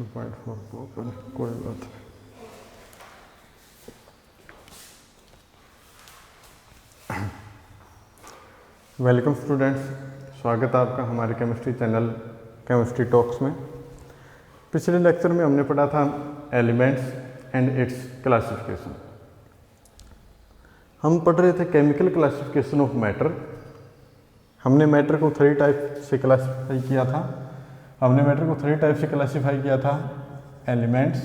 2.4 proper, कोई बात नहीं। वेलकम स्टूडेंट्स, स्वागत है आपका हमारे केमिस्ट्री चैनल केमिस्ट्री टॉक्स में। पिछले लेक्चर में हमने पढ़ा था एलिमेंट्स एंड इट्स क्लासिफिकेशन। हम पढ़ रहे थे केमिकल क्लासिफिकेशन ऑफ मैटर। हमने मैटर को 3 टाइप से क्लासिफाई किया था। हमने मैटर को 3 टाइप से क्लासिफाई किया था: एलिमेंट्स,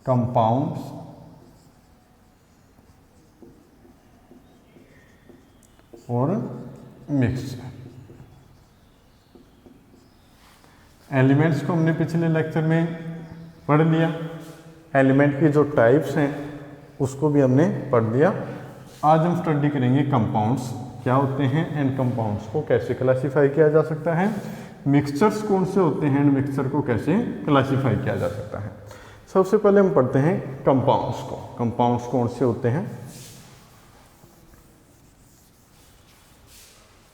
कंपाउंड्स और मिक्सचर। एलिमेंट्स को हमने पिछले लेक्चर में पढ़ लिया। एलिमेंट की जो टाइप्स हैं उसको भी हमने पढ़ लिया। आज हम स्टडी करेंगे कंपाउंड्स क्या होते हैं एंड कंपाउंड्स को कैसे क्लासिफाई किया जा सकता है, मिक्सचर्स कौन से होते हैं एंड मिक्सचर को कैसे क्लासिफाई किया जा सकता है। सबसे पहले हम पढ़ते हैं कंपाउंड्स को। कंपाउंड्स कौन से होते हैं,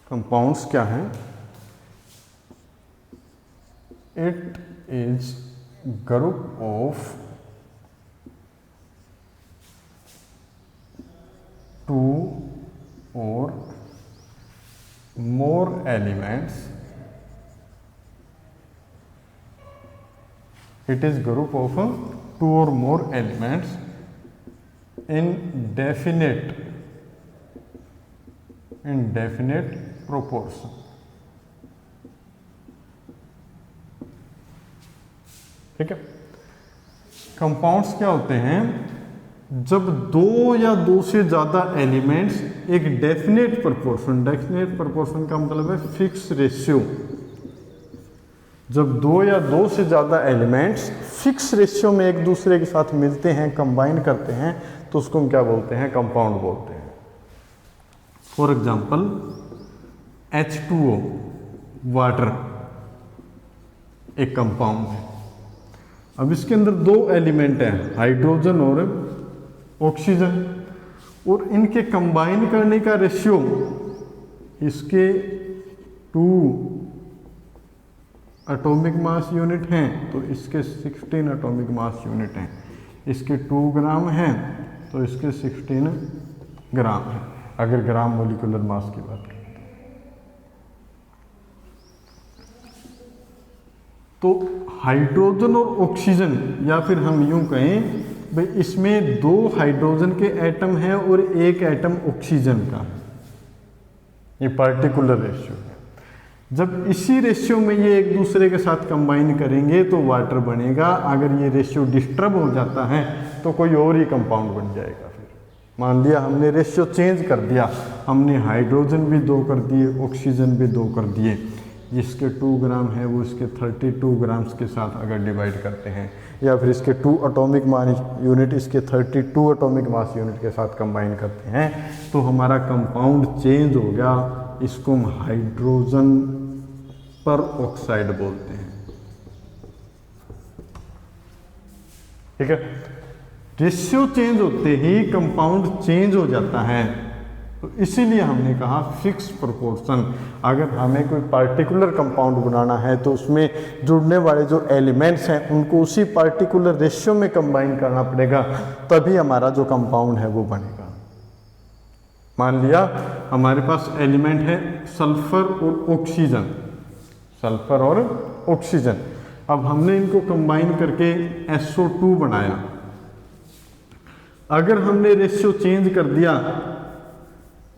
कंपाउंड्स क्या हैं? It is group of 2 or more elements. It is group of 2 or more elements in definite proportion. ठीक है। कंपाउंड्स क्या होते हैं? जब 2 या 2 से ज़्यादा एलिमेंट्स एक डेफिनेट प्रोपोर्शन का मतलब है फिक्स रेशियो। जब 2 या 2 से ज़्यादा एलिमेंट्स फिक्स रेशियो में एक दूसरे के साथ मिलते हैं, कंबाइन करते हैं, तो उसको हम क्या बोलते हैं? कंपाउंड बोलते हैं। फॉर एग्जांपल H2O वाटर एक कंपाउंड है। अब इसके अंदर 2 एलिमेंट हैं, हाइड्रोजन और ऑक्सीजन, और इनके कंबाइन करने का रेशियो, इसके 2 एटॉमिक मास यूनिट हैं तो इसके 16 एटॉमिक मास यूनिट हैं। इसके 2 ग्राम हैं तो इसके 16 ग्राम हैं, अगर ग्राम मोलिकुलर मास की बात करें तो। हाइड्रोजन और ऑक्सीजन, या फिर हम यूं कहें भाई इसमें 2 हाइड्रोजन के एटम हैं और 1 एटम ऑक्सीजन का है, ये पार्टिकुलर रेशियो है। जब इसी रेशियो में ये एक दूसरे के साथ कंबाइन करेंगे तो वाटर बनेगा। अगर ये रेशियो डिस्टर्ब हो जाता है तो कोई और ही कंपाउंड बन जाएगा। फिर मान लिया हमने रेशियो चेंज कर दिया, हमने हाइड्रोजन भी 2 कर दिए, ऑक्सीजन भी 2 कर दिए, जिसके 2 ग्राम है वो इसके 32 ग्राम्स के साथ अगर डिवाइड करते हैं, या फिर इसके 2 एटॉमिक मास यूनिट इसके 32 एटॉमिक मास यूनिट के साथ कंबाइन करते हैं, तो हमारा कंपाउंड चेंज हो गया। इसको हम हाइड्रोजन पर ऑक्साइड बोलते हैं। ठीक है। रेशियो चेंज होते ही कंपाउंड चेंज हो जाता है, तो इसीलिए हमने कहा फिक्स प्रोपोर्शन। अगर हमें कोई पार्टिकुलर कंपाउंड बनाना है तो उसमें जुड़ने वाले जो एलिमेंट्स हैं उनको उसी पार्टिकुलर रेशियो में कंबाइन करना पड़ेगा, तभी हमारा जो कंपाउंड है वो बनेगा। मान लिया हमारे पास एलिमेंट है सल्फर और ऑक्सीजन, सल्फर और ऑक्सीजन। अब हमने इनको कंबाइन करके SO2 बनाया। अगर हमने रेशियो चेंज कर दिया,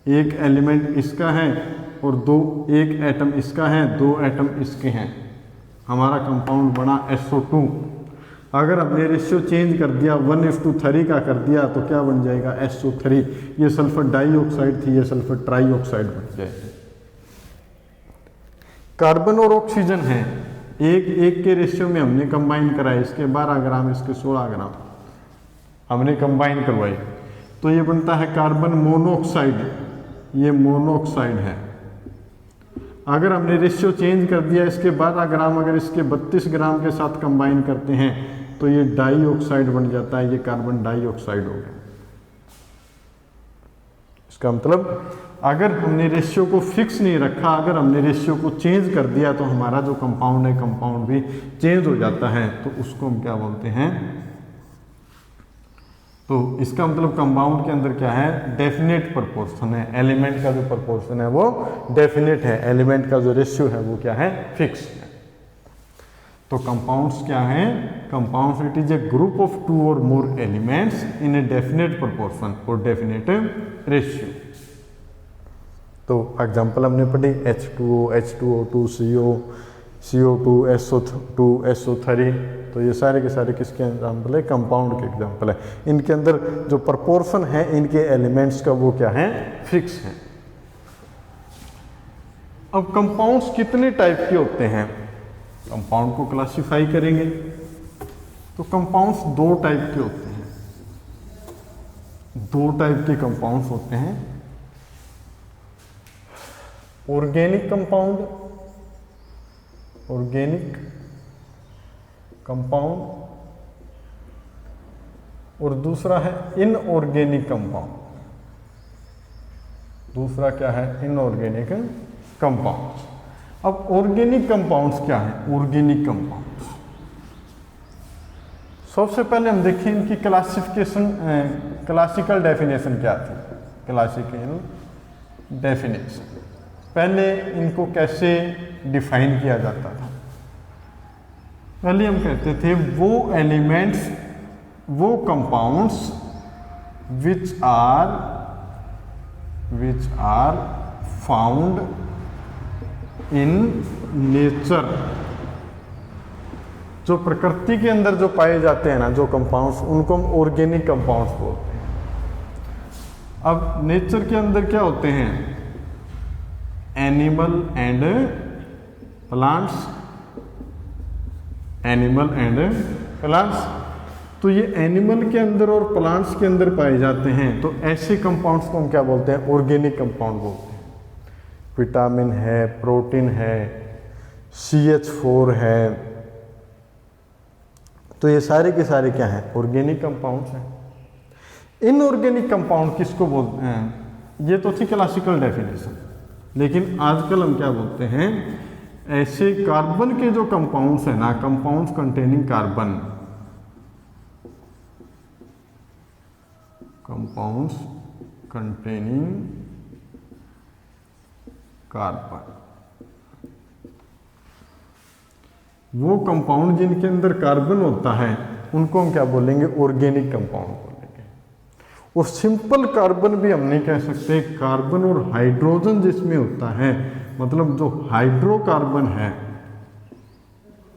एक एलिमेंट इसका है और 1 एटम इसका है, 2 एटम इसके हैं, हमारा कंपाउंड बना SO2। अगर हमने रेशियो चेंज कर दिया 1:3 का कर दिया तो क्या बन जाएगा? SO3। ये सल्फर डाइऑक्साइड थी, ये सल्फर ट्राइऑक्साइड बन जाएगी। कार्बन और ऑक्सीजन है, 1:1 के रेशियो में हमने कंबाइन कराए, इसके 12 ग्राम इसके 16 ग्राम हमने कंबाइन करवाई, तो ये बनता है कार्बन मोनोऑक्साइड, ये मोनोऑक्साइड है। अगर हमने रेशियो चेंज कर दिया, इसके 12 ग्राम अगर इसके 32 ग्राम के साथ कंबाइन करते हैं तो ये डाइऑक्साइड बन जाता है, ये कार्बन डाइऑक्साइड हो गया। इसका मतलब अगर हमने रेशियो को फिक्स नहीं रखा, अगर हमने रेशियो को चेंज कर दिया तो हमारा जो कंपाउंड है कंपाउंड भी चेंज हो जाता है, तो उसको हम क्या बोलते हैं। तो इसका मतलब कंपाउंड के अंदर क्या है, डेफिनेट प्रोपोर्शन है, एलिमेंट का जो प्रोपोर्शन है वो डेफिनेट है, एलिमेंट का जो रेशियो है वो क्या है, फिक्स है। तो कंपाउंड्स क्या हैं, compounds it is a group of 2 और more elements in a definite proportion और डेफिनेट रेशियो। तो एग्जांपल हमने पढ़ी H2O, H2O2, CO, CO2, SO2, SO3, तो ये सारे के सारे किसके एग्जाम्पल है, कंपाउंड के एग्जाम्पल है। इनके अंदर जो प्रोपोर्शन है इनके एलिमेंट्स का वो क्या है, फिक्स है। अब कंपाउंड्स कितने टाइप के होते हैं, कंपाउंड को क्लासिफाई करेंगे तो कंपाउंड्स 2 टाइप के होते हैं। 2 टाइप के कंपाउंड्स होते हैं, ऑर्गेनिक कंपाउंड, ऑर्गेनिक कंपाउंड, और दूसरा है इनऑर्गेनिक कंपाउंड। दूसरा क्या है, इनऑर्गेनिक कंपाउंड्स। अब ऑर्गेनिक कंपाउंड्स क्या है, ऑर्गेनिक कंपाउंड्स सबसे पहले हम देखें इनकी क्लासिफिकेशन, क्लासिकल डेफिनेशन क्या थी। क्लासिकल डेफिनेशन पहले इनको कैसे डिफाइन किया जाता था। पहले हम कहते थे वो एलिमेंट्स, वो compounds which are found in nature, जो प्रकृति के अंदर जो पाए जाते हैं ना जो कंपाउंड्स, उनको हम ऑर्गेनिक कंपाउंड्स बोलते हैं। अब नेचर के अंदर क्या होते हैं, animal and plants, animal and plants. तो ये एनिमल के अंदर और प्लांट्स के अंदर पाए जाते हैं, तो ऐसे कंपाउंड्स को हम क्या बोलते हैं, ऑर्गेनिक कंपाउंड बोलते हैं। विटामिन है, प्रोटीन है, CH4 है, तो ये सारे के सारे क्या हैं, ऑर्गेनिक कंपाउंड्स हैं। इनऑर्गेनिक कंपाउंड किसको बोलते हैं, ये तो थी क्लासिकल डेफिनेशन, लेकिन आजकल हम क्या बोलते हैं, ऐसे कार्बन के जो कंपाउंड्स हैं ना, compounds containing carbon, compounds containing carbon, वो कंपाउंड जिनके अंदर कार्बन होता है उनको हम क्या बोलेंगे, ऑर्गेनिक कंपाउंड बोलेंगे। और सिंपल कार्बन भी हम नहीं कह सकते, कार्बन और हाइड्रोजन जिसमें होता है, मतलब जो हाइड्रोकार्बन है,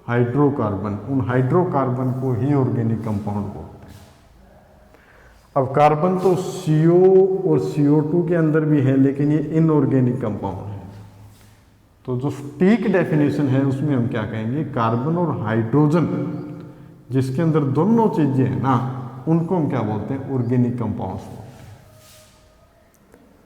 हाइड्रोकार्बन, उन हाइड्रोकार्बन को ही ऑर्गेनिक कंपाउंड बोलते हैं। अब कार्बन तो CO और CO2 के अंदर भी है, लेकिन ये इनऑर्गेनिक कंपाउंड है। तो जो ठीक डेफिनेशन है उसमें हम क्या कहेंगे, कार्बन और हाइड्रोजन जिसके अंदर दोनों चीजें हैं ना, उनको हम क्या बोलते हैं, ऑर्गेनिक कंपाउंड्स बोलते हैं।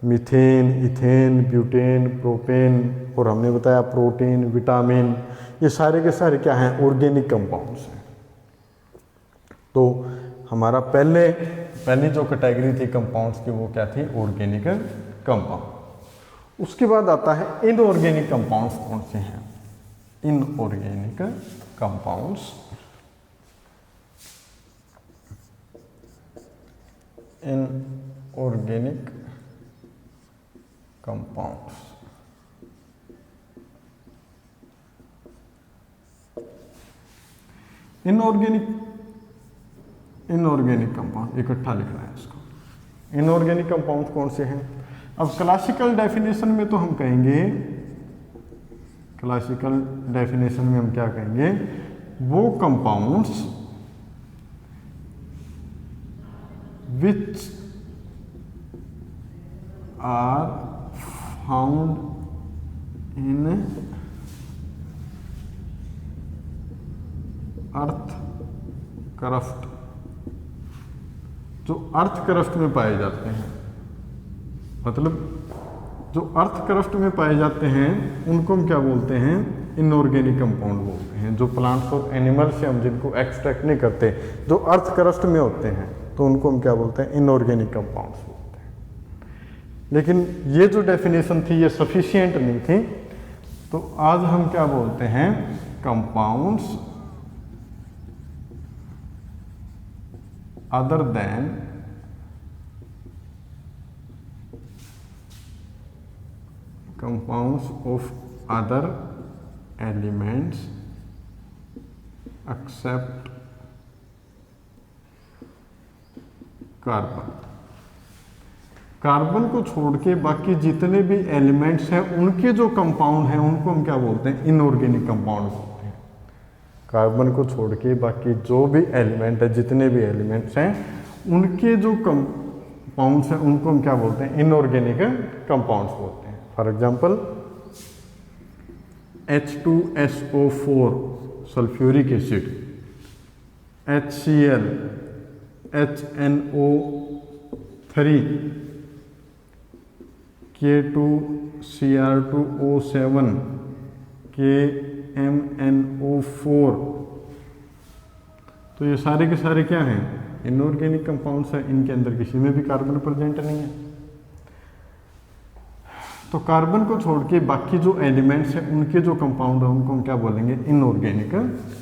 मीथेन, इथेन, ब्यूटेन, प्रोपेन, और हमने बताया प्रोटीन, विटामिन, ये सारे के सारे क्या हैं, ऑर्गेनिक कंपाउंड्स हैं। तो हमारा पहली जो कैटेगरी थी कंपाउंड्स की वो क्या थी, ऑर्गेनिक कंपाउंड। उसके बाद आता है इनऑर्गेनिक कंपाउंड्स कौन से हैं, inorganic compounds, inorganic compounds. Inorganic compound इकट्ठा लिखना है इसको। इनऑर्गेनिक कंपाउंड कौन से हैं, अब क्लासिकल डेफिनेशन में तो हम कहेंगे, क्लासिकल डेफिनेशन में हम क्या कहेंगे, वो compounds which are found in earth crust, जो अर्थ क्रस्ट में पाए जाते हैं, मतलब जो अर्थ क्रस्ट में पाए जाते हैं उनको हम क्या बोलते हैं, इनऑर्गेनिक कंपाउंड बोलते हैं। जो प्लांट्स और एनिमल से हम जिनको एक्सट्रैक्ट नहीं करते, जो अर्थ क्रस्ट में होते हैं, तो उनको हम क्या बोलते हैं, इनऑर्गेनिक कंपाउंड्स बोलते हैं। लेकिन ये जो डेफिनेशन थी ये सफिशिएंट नहीं थी, तो आज हम क्या बोलते हैं, compounds other than compounds of other elements except carbon. Carbon को छोड़ के बाकी जितने भी एलिमेंट्स हैं उनके जो कंपाउंड हैं उनको हम क्या बोलते हैं, इनऑर्गेनिक कंपाउंड बोलते हैं। कार्बन को छोड़ के बाकी जो भी एलिमेंट है, जितने भी एलिमेंट्स हैं उनके जो कंपाउंड्स हैं उनको हम क्या बोलते हैं, इनऑर्गेनिक कंपाउंड्स बोलते हैं। For example H2SO4 sulphuric acid, HCl, HNO3, K2Cr2O7, KMNO4, तो ये सारे के सारे क्या हैं, इनऑर्गेनिक कंपाउंड्स हैं। इनके अंदर किसी में भी कार्बन प्रेजेंट नहीं है। तो कार्बन को छोड़ के बाकी जो एलिमेंट्स हैं उनके जो कंपाउंड है उनको हम क्या बोलेंगे, इनऑर्गेनिक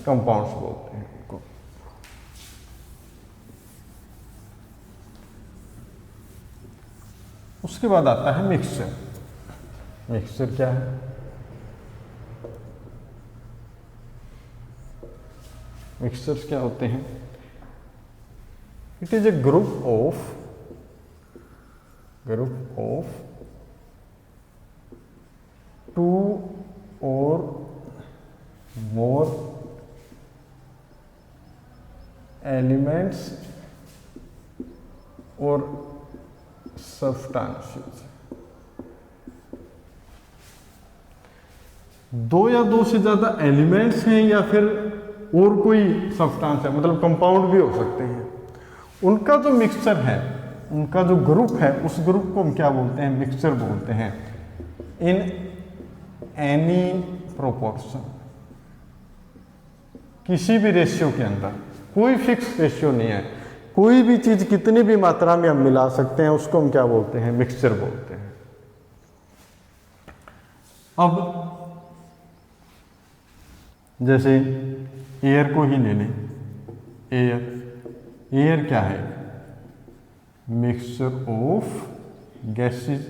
कंपाउंड्स बोलते हैं उनको। उसके बाद आता है मिक्सचर। मिक्सचर क्या है, मिक्सचर्स क्या होते हैं, it is a group of two or more elements और सब्सटेंसेस। दो या दो से ज्यादा एलिमेंट्स हैं या फिर और कोई सब्सटेंस है, मतलब कंपाउंड भी हो सकते हैं, उनका जो मिक्सचर है, उनका जो ग्रुप है, उस ग्रुप को हम क्या बोलते हैं, मिक्सचर बोलते हैं। इन एनी प्रोपोर्शन, किसी भी रेशियो के अंदर, कोई फिक्स रेशियो नहीं है, कोई भी चीज कितनी भी मात्रा में हम मिला सकते हैं, उसको हम क्या बोलते हैं, मिक्सचर बोलते हैं। अब जैसे एयर को ही ले लें, एयर क्या है, मिक्सचर ऑफ गैसेस।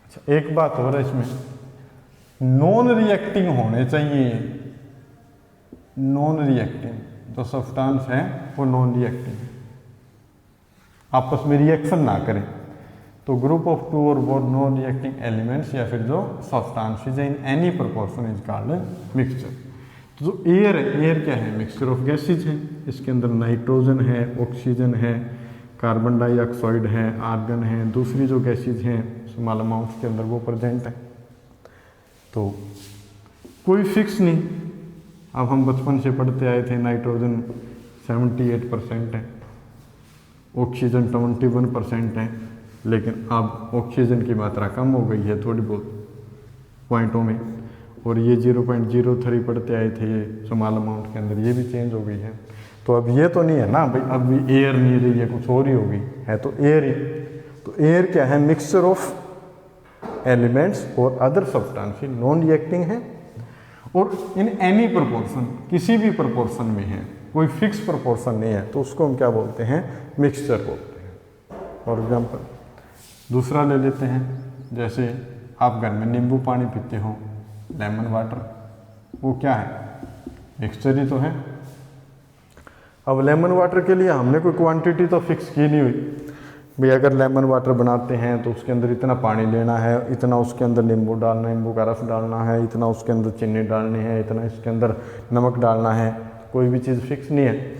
अच्छा, एक बात और है इसमें, नॉन रिएक्टिंग होने चाहिए। नॉन रिएक्टिंग जो सब्सटेंस है वो नॉन रिएक्टिंग है, आपस में रिएक्शन ना करें, तो group of two or more non reacting elements या फिर जो substances in any proportion is called mixture. तो जो एयर है, एयर क्या है, मिक्सचर ऑफ गैसेज है। इसके अंदर नाइट्रोजन है, ऑक्सीजन है, कार्बन डाइऑक्साइड है, आर्गन है, दूसरी जो गैसेज हैं स्मॉल अमाउंट्स के अंदर वो प्रेजेंट है। तो कोई फिक्स नहीं। अब हम बचपन से पढ़ते आए थे नाइट्रोजन 78% है, ऑक्सीजन 21% है, लेकिन अब ऑक्सीजन की मात्रा कम हो गई है थोड़ी बहुत पॉइंटों में, और ये 0.03 पढ़ते आए थे ये स्मॉल अमाउंट के अंदर, ये भी चेंज हो गई है। तो अब ये तो नहीं है ना भाई, अब भी एयर नहीं रही है, कुछ और ही होगी, है तो एयर ही। तो एयर क्या है, मिक्सचर ऑफ एलिमेंट्स और अदर सब्सटेंस, नॉन रिएक्टिंग है और इन एनी प्रोपोर्शन, किसी भी प्रोपोर्शन में है, कोई फिक्स प्रोपोर्शन नहीं है, तो उसको हम क्या बोलते हैं, मिक्सचर बोलते हैं। फॉर एग्जाम्पल दूसरा ले लेते हैं, जैसे आप घर में नींबू पानी पीते हो, लेमन वाटर, वो क्या है, मिक्सचर ही तो है। अब लेमन वाटर के लिए हमने कोई क्वांटिटी तो फिक्स की नहीं हुई भाई, अगर लेमन वाटर बनाते हैं तो उसके अंदर इतना पानी लेना है, इतना उसके अंदर नींबू डालना है, नींबू का रस डालना है, इतना उसके अंदर चीनी डालनी है, इतना इसके अंदर नमक डालना है। कोई भी चीज़ फिक्स नहीं है,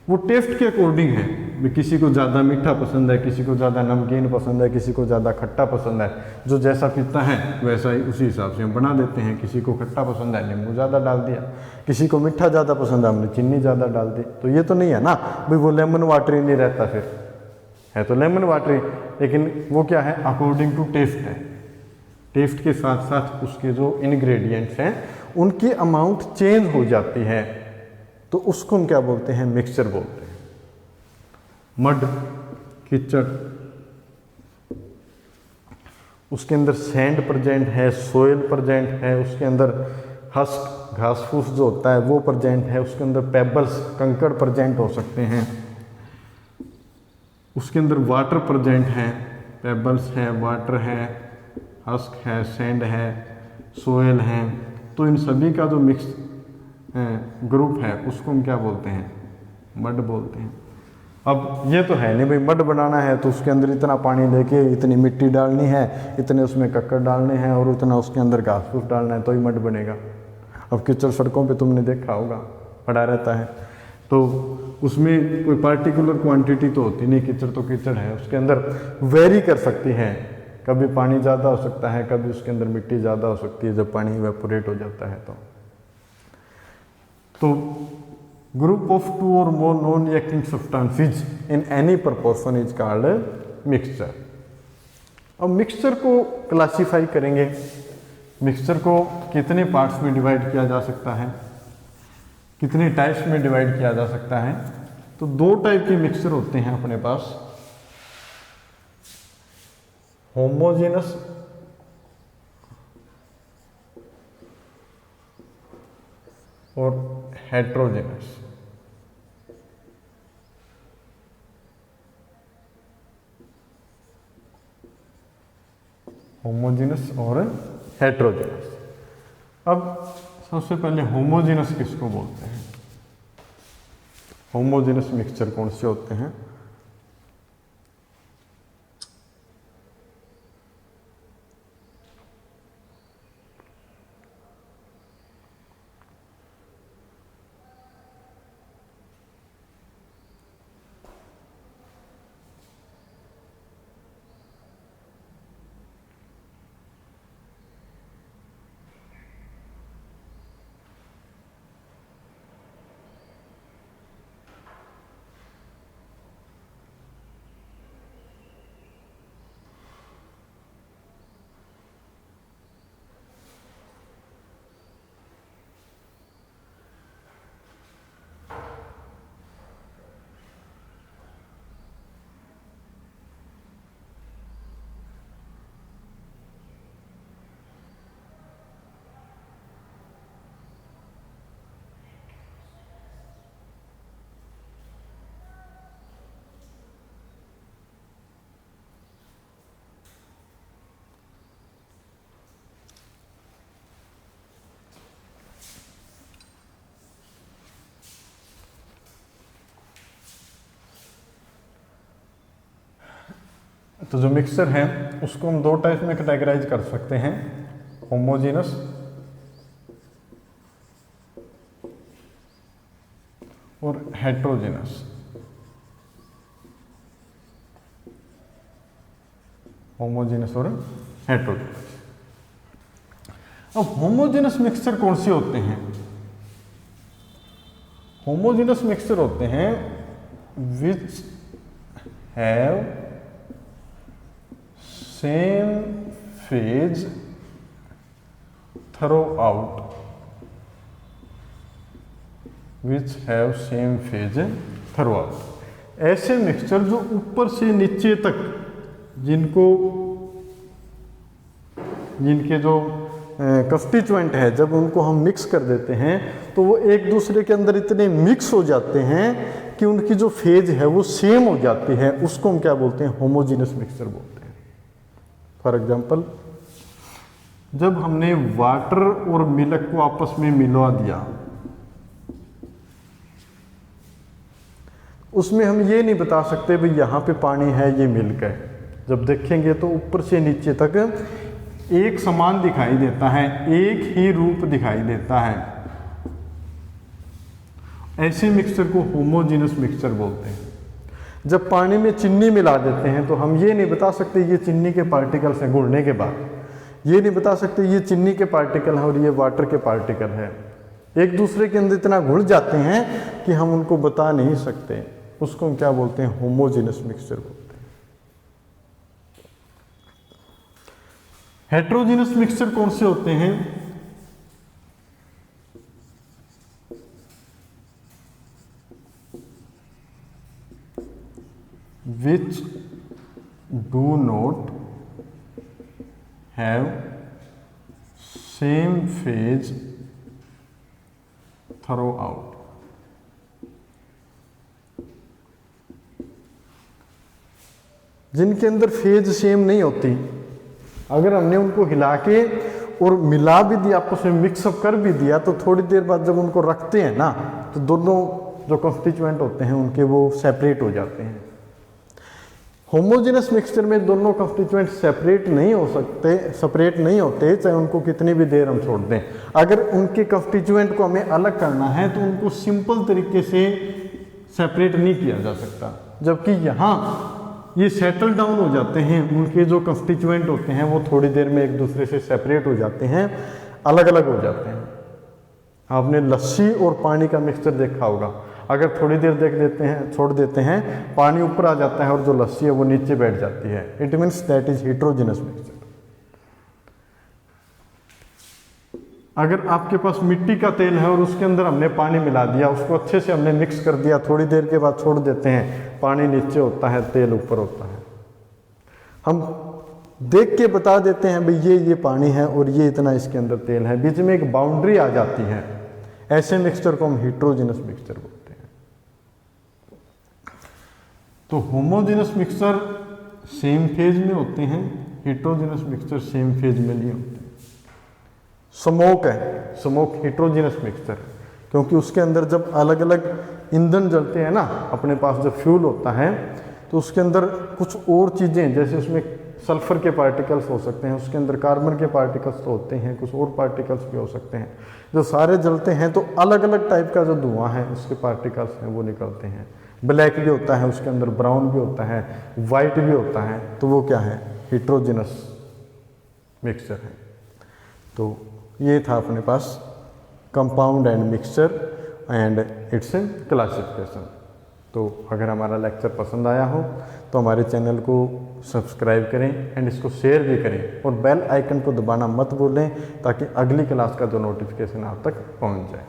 वो टेस्ट के अकॉर्डिंग है। किसी को ज़्यादा मीठा पसंद है, किसी को ज़्यादा नमकीन पसंद है, किसी को ज़्यादा खट्टा पसंद है, जो जैसा पीता है वैसा ही उसी हिसाब से हम बना देते हैं। किसी को खट्टा पसंद है, नींबू ज़्यादा डाल दिया, किसी को मीठा ज़्यादा पसंद है, हमने चीनी ज़्यादा डाल दी। तो ये तो नहीं है ना भाई वो लेमन वाटर ही नहीं रहता, फिर है तो लेमन वाटर ही, लेकिन वो क्या है, अकॉर्डिंग टू टेस्ट है। टेस्ट के साथ साथ उसके जो इंग्रेडिएंट्स हैं उनकी अमाउंट चेंज हो जाती है, तो उसको हम क्या बोलते हैं, मिक्सचर बोलते हैं। मड, कीचड़, उसके अंदर सैंड प्रेजेंट है, सोयल प्रेजेंट है, उसके अंदर हस्क घास फूस जो होता है वो प्रेजेंट है, उसके अंदर पेबल्स कंकड़ प्रेजेंट हो सकते हैं, उसके अंदर वाटर प्रेजेंट है, पेबल्स है, वाटर है, हस्क है, सैंड है, सोयल है। तो इन सभी का जो मिक्स ग्रुप है उसको हम क्या बोलते हैं? मड बोलते हैं। अब ये तो है नहीं भाई, मड बनाना है तो उसके अंदर इतना पानी लेके इतनी मिट्टी डालनी है, इतने उसमें कक्कड़ डालने हैं और उतना उसके अंदर घास फूस डालना है तो ही मड बनेगा। अब कीचड़ सड़कों पे तुमने देखा होगा पड़ा रहता है, तो उसमें कोई पार्टिकुलर क्वांटिटी तो होती नहीं, कीचड़ तो कीचड़ है, उसके अंदर वेरी कर सकती है, कभी पानी ज़्यादा हो सकता है, कभी उसके अंदर मिट्टी ज़्यादा हो सकती है जब पानी इवेपोरेट हो जाता है। तो group of 2 or more non reacting substances in any proportion is called mixture. अब मिक्सचर को क्लासीफाई करेंगे, मिक्सचर को कितने पार्ट्स में डिवाइड किया जा सकता है, कितने टाइप्स में डिवाइड किया जा सकता है? तो 2 टाइप के मिक्सचर होते हैं अपने पास, होमोजेनस और हेट्रोजेनस। होमोजेनस और हेट्रोजेनस। अब सबसे पहले होमोजेनस किसको बोलते हैं? होमोजेनस मिक्सचर कौन से होते हैं? तो जो मिक्सचर है उसको हम 2 टाइप में कैटेगराइज कर सकते हैं, होमोजेनस और हेट्रोजेनस। होमोजेनस और हेट्रोजेनस। अब होमोजेनस मिक्सचर कौन से होते हैं? होमोजेनस मिक्सचर होते हैं which have same phase throughout, which have same phase throughout. ऐसे मिक्सचर जो ऊपर से नीचे तक जिनके जो कंस्टिट्यूएंट है जब उनको हम मिक्स कर देते हैं तो वो एक दूसरे के अंदर इतने मिक्स हो जाते हैं कि उनकी जो फेज है वो सेम हो जाती है, उसको हम क्या बोलते हैं? होमोजेनस मिक्सचर बोलते हैं। फॉर एग्जांपल, जब हमने वाटर और मिल्क को आपस में मिलवा दिया, उसमें हम ये नहीं बता सकते भाई यहाँ पे पानी है ये मिल्क है। जब देखेंगे तो ऊपर से नीचे तक एक समान दिखाई देता है, एक ही रूप दिखाई देता है। ऐसे मिक्सचर को होमोजेनस मिक्सचर बोलते हैं। जब पानी में चीनी मिला देते हैं तो हम ये नहीं बता सकते ये चीनी के पार्टिकल्स हैं, घुलने के बाद ये नहीं बता सकते ये चीनी के पार्टिकल हैं और ये वाटर के पार्टिकल हैं। एक दूसरे के अंदर इतना घुल जाते हैं कि हम उनको बता नहीं सकते, उसको हम क्या बोलते हैं? होमोजेनस मिक्सचर बोलते हैं। हेट्रोजेनस मिक्सचर कौन से होते हैं? which do not have same phase through out. जिनके अंदर फेज सेम नहीं होती, अगर हमने उनको हिला के और मिला भी दिया, आपस में मिक्सअप कर भी दिया, तो थोड़ी देर बाद जब उनको रखते हैं ना, तो दोनों जो कंस्टिट्यूएंट होते हैं उनके वो सेपरेट हो जाते हैं। होमोजेनस मिक्सचर में दोनों कंस्टिट्यूएंट सेपरेट नहीं होते, चाहे उनको कितनी भी देर हम छोड़ दें। अगर उनके कंस्टिट्यूएंट को हमें अलग करना है तो उनको सिंपल तरीके से सेपरेट नहीं किया जा सकता, जबकि यहाँ ये सेटल डाउन हो जाते हैं, उनके जो कंस्टिट्यूएंट होते हैं वो थोड़ी देर में एक दूसरे से सेपरेट हो जाते हैं, अलग अलग हो जाते हैं। आपने लस्सी और पानी का मिक्सचर देखा होगा, अगर थोड़ी देर छोड़ देते हैं, पानी ऊपर आ जाता है और जो लस्सी है वो नीचे बैठ जाती है। It means that is heterogeneous mixture. अगर आपके पास मिट्टी का तेल है और उसके अंदर हमने पानी मिला दिया, उसको अच्छे से हमने मिक्स कर दिया, थोड़ी देर के बाद छोड़ देते हैं, पानी नीचे होता है, तेल ऊपर होता है। हम देख के बता देते हैं भाई ये पानी है और ये इतना इसके अंदर तेल है, बीच में एक बाउंड्री आ जाती है। ऐसे मिक्सचर को हम हेटेरोजेनस मिक्सचर बोलते हैं। तो होमोजेनस मिक्सचर सेम फेज में होते हैं, हेटेरोजेनस मिक्सचर सेम फेज में नहीं होते। स्मोक है, स्मोक हेटेरोजेनस मिक्सचर, क्योंकि उसके अंदर जब अलग अलग ईंधन जलते हैं ना, अपने पास जब फ्यूल होता है तो उसके अंदर कुछ और चीज़ें, जैसे उसमें सल्फर के पार्टिकल्स हो सकते हैं, उसके अंदर कार्बन के पार्टिकल्स तो होते हैं, कुछ और पार्टिकल्स भी हो सकते हैं, जो सारे जलते हैं तो अलग अलग टाइप का जो धुआं है उसके पार्टिकल्स हैं वो निकलते हैं। ब्लैक भी होता है उसके अंदर, ब्राउन भी होता है, वाइट भी होता है, तो वो क्या है, हेटेरोजेनस मिक्सचर है। तो ये था अपने पास compound and mixture and its classification. तो अगर हमारा लेक्चर पसंद आया हो तो हमारे चैनल को सब्सक्राइब करें एंड इसको शेयर भी करें और बेल आइकन को दबाना मत भूलें, ताकि अगली क्लास का जो नोटिफिकेशन आप तक पहुंच जाए।